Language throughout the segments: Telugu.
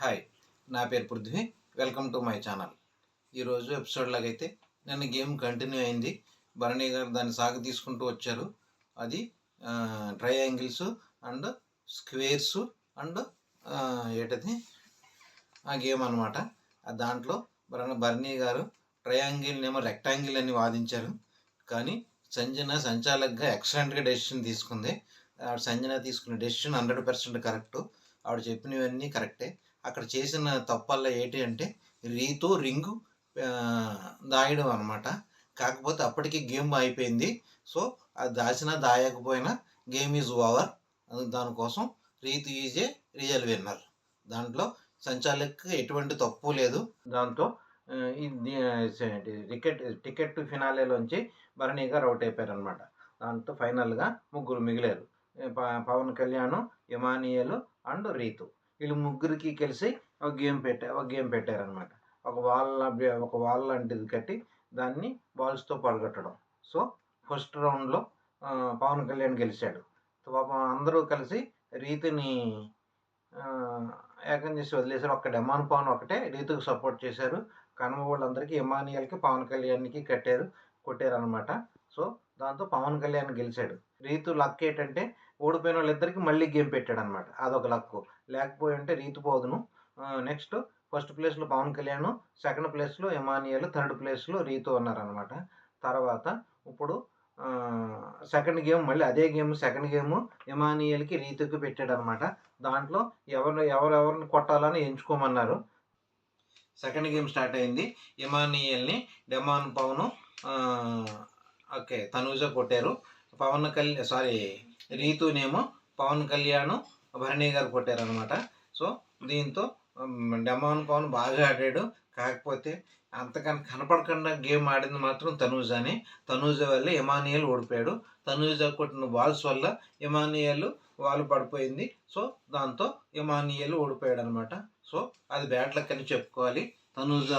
హాయ్, నా పేరు Prithvi. Welcome to my channel. ఈరోజు ఎపిసోడ్లాగా అయితే నిన్న గేమ్ కంటిన్యూ అయింది. భరణి గారు దాన్ని సాగు తీసుకుంటూ వచ్చారు. అది ట్రయాంగిల్స్ అండ్ స్క్వేర్స్ అండ్ ఏంటది ఆ గేమ్ అనమాట. దాంట్లో భరణి గారు ట్రయాంగిల్నేమో రెక్టాంగిల్ అని వాదించారు. కానీ సంజన సంచాలకుగా ఎక్సలెంట్గా డెసిషన్ తీసుకుంది. సంజన తీసుకున్న డెసిషన్ 100% కరెక్టు. ఆవిడ చెప్పినవన్నీ కరెక్టే. అక్కడ చేసిన తప్పల్లా ఏంటి అంటే రీతు రింగు దాయడం అనమాట. కాకపోతే అప్పటికి గేమ్ అయిపోయింది. సో అది దాచినా దాయకపోయినా గేమ్ ఈజ్ ఓవర్. దానికోసం Ritu is a real winner. దాంట్లో సంచాలకుకి ఎటువంటి తప్పు లేదు. దాంతో ticket to ఫినాలేలోంచి Bharani garu out అయిపోయారనమాట. దాంతో ఫైనల్గా ముగ్గురు మిగిలారు. పవన్ కళ్యాణ్, ఇమానియల్ అండ్ రీతు. వీళ్ళు ముగ్గురికి కలిసి ఒక గేమ్ పెట్టారనమాట. ఒక వాల్ లాంటిది కట్టి దాన్ని బాల్స్తో పడగొట్టడం. సో ఫస్ట్ రౌండ్లో పవన్ కళ్యాణ్ గెలిచాడు. పాపం అందరూ కలిసి రీతుని ఏకం చేసి వదిలేశారు. ఒక్క డెమాన్ పవన్ ఒకటే రీతుకు సపోర్ట్ చేశారు. కనుమ వాళ్ళందరికీ ఇమానియల్కి పవన్ కళ్యాణ్కి కొట్టారనమాట. సో దాంతో పవన్ కళ్యాణ్ గెలిచాడు. రీతు లక్ ఏంటంటే ఓడిపోయిన వాళ్ళిద్దరికి మళ్ళీ గేమ్ పెట్టాడు అనమాట. అదొక లక్కు. లేకపోయి ఉంటే రీతు పోదును. నెక్స్ట్ ఫస్ట్ ప్లేస్లో పవన్ కళ్యాణ్, సెకండ్ ప్లేస్లో ఇమానియల్, థర్డ్ ప్లేస్లో రీతు ఉన్నారనమాట. తర్వాత ఇప్పుడు సెకండ్ గేమ్ మళ్ళీ అదే గేమ్ సెకండ్ గేమ్ ఇమానియల్కి రీతుకి పెట్టాడు అనమాట. దాంట్లో ఎవరెవరిని కొట్టాలని ఎంచుకోమన్నారు. సెకండ్ గేమ్ స్టార్ట్ అయింది. ఇమానియల్ని డెమాన్ పవన్ తనూజ కొట్టారు. రీతునేమో పవన్ కళ్యాణ్, భరణి గారు కొట్టారనమాట. సో దీంతో డెమాన్ పవన్ బాగా ఆడాడు. కాకపోతే అంతకన్నా కనపడకుండా గేమ్ ఆడింది మాత్రం తనూజానే. తనూజ వల్ల ఇమానియల్ ఓడిపోయాడు. తనూజ కొట్టిన బాల్స్ వల్ల ఇమానియల్ వాల్ పడిపోయింది. సో దాంతో ఇమానియల్ ఓడిపోయాడు అనమాట. సో అది బ్యాడ్ లక్ అని చెప్పుకోవాలి. తనూజ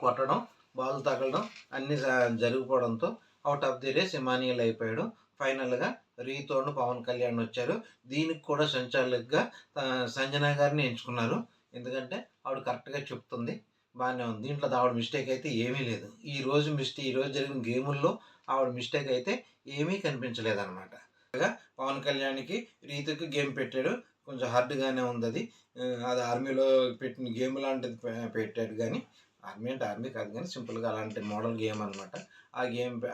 కొట్టడం, బాల్ తగలడం అన్నీ జరిగిపోవడంతో out of the race Emmanuel అయిపోయాడు. ఫైనల్గా రీతోను పవన్ కళ్యాణ్ వచ్చారు. దీనికి కూడా సంచాలకుగా సంజన గారిని ఎంచుకున్నారు. ఎందుకంటే ఆవిడ కరెక్ట్గా చెప్తుంది, బాగానే ఉంది. దీంట్లో ఆవిడ మిస్టేక్ అయితే ఏమీ లేదు. ఈరోజు జరిగిన గేముల్లో ఆవిడ మిస్టేక్ అయితే ఏమీ కనిపించలేదన్నమాట. పవన్ కళ్యాణ్కి రీతుకి గేమ్ పెట్టాడు. కొంచెం హార్డ్గానే ఉంది. అది ఆర్మీలో పెట్టిన గేమ్ లాంటిది పెట్టాడు. కానీ ఆర్మీ అంటే ఆర్మీ కాదు, కానీ సింపుల్గా అలాంటి మోడల్ గేమ్ అనమాట.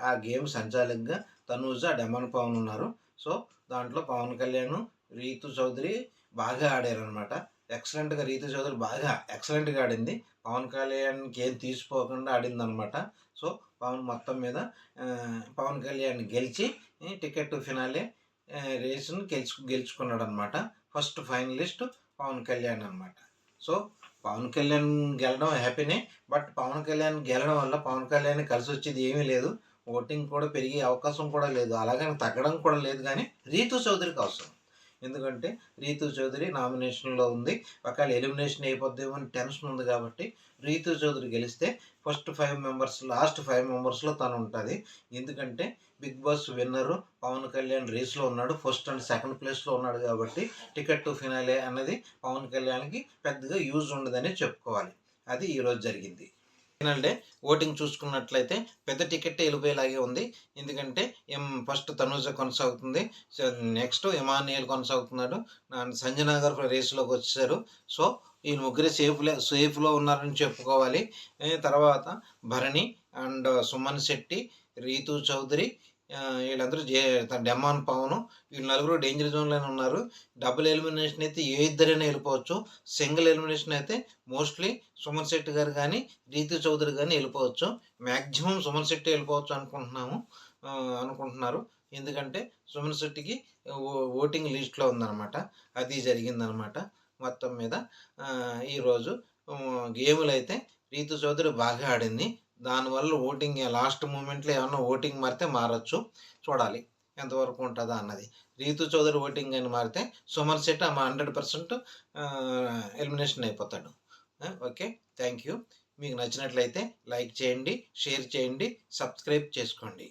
ఆ గేమ్ సంచాలకుగా తనూజ, డెమాన్ పవన్ ఉన్నారు. సో దాంట్లో పవన్ కళ్యాణ్, రీతు చౌదరి బాగా ఆడారనమాట. ఎక్సలెంట్గా రీతు చౌదరి బాగా ఎక్సలెంట్గా ఆడింది. పవన్ కళ్యాణ్కి ఏం తీసిపోకుండా ఆడిందనమాట. సో మొత్తం మీద పవన్ కళ్యాణ్ గెలిచి టికెట్ టు ఫినాలే రేసును గెలుచుకున్నాడు అనమాట. ఫస్ట్ ఫైనలిస్ట్ పవన్ కళ్యాణ్ అనమాట. సో పవన్ కళ్యాణ్ గెలడం హ్యాపీనే. బట్ పవన్ కళ్యాణ్ గెలడం వల్ల పవన్ కళ్యాణ్ కలిసి వచ్చేది ఏమీ లేదు. ఓటింగ్ కూడా పెరిగే అవకాశం కూడా లేదు, అలాగని తగ్గడం కూడా లేదు. కానీ రీతు చౌదరికి అవసరం. ఎందుకంటే రీతు చౌదరి నామినేషన్లో ఉంది. ఒకవేళ ఎలిమినేషన్ అయిపోద్దేమో అని టెన్షన్ ఉంది. కాబట్టి రీతు చౌదరి గెలిస్తే లాస్ట్ 5 మెంబర్స్లో తను ఉంటుంది. ఎందుకంటే బిగ్ బాస్ విన్నరు పవన్ కళ్యాణ్ రేస్లో ఉన్నాడు. ఫస్ట్ అండ్ సెకండ్ ప్లేస్లో ఉన్నాడు. కాబట్టి టికెట్ టు ఫినాలే అన్నది పవన్ కళ్యాణ్కి పెద్దగా యూజ్ ఉండదని చెప్పుకోవాలి. అది ఈరోజు జరిగింది. ఫైనల్ డే ఓటింగ్ చూసుకున్నట్లయితే పెద్ద టికెట్ వెళ్ళిపోయేలాగే ఉంది. ఎందుకంటే ఫస్ట్ తనూజ కొనసాగుతుంది, నెక్స్ట్ ఇమానియల్ కొనసాగుతున్నాడు, సంజన గారు రేసులోకి వచ్చారు. సో ఈ ముగ్గురే సేఫ్లో ఉన్నారని చెప్పుకోవాలి. తర్వాత భరణి అండ్ సుమన్ శెట్టి, రీతు చౌదరి, వీళ్ళందరూ డెమాన్ పవన్, వీళ్ళు నలుగురు డేంజర్ జోన్లోనే ఉన్నారు. డబుల్ ఎలిమినేషన్ అయితే ఏ ఇద్దరైనా వెళ్ళిపోవచ్చు. సింగిల్ ఎలిమినేషన్ అయితే మోస్ట్లీ సుమన్ శెట్టి గారు కానీ రీతు చౌదరి కానీ వెళ్ళిపోవచ్చు. మ్యాక్సిమం సుమన్ శెట్టి వెళ్ళిపోవచ్చు అనుకుంటున్నారు. ఎందుకంటే సుమన్ శెట్టికి ఓటింగ్ లిస్ట్లో ఉందన్నమాట. అది జరిగిందనమాట. మొత్తం మీద ఈరోజు గేములు అయితే రీతు చౌదరి బాగా ఆడింది. దానివల్ల ఓటింగ్ లాస్ట్ మూమెంట్లో ఏమన్నా ఓటింగ్ మారితే మారచ్చు. చూడాలి ఎంతవరకు ఉంటుందా అన్నది. రీతు చౌదరి ఓటింగ్ అని మారితే సుమన్ శెట్టి 100% ఎలిమినేషన్ అయిపోతాడు. Okay, thank you. మీకు నచ్చినట్లయితే లైక్ చేయండి, షేర్ చేయండి, సబ్స్క్రైబ్ చేసుకోండి.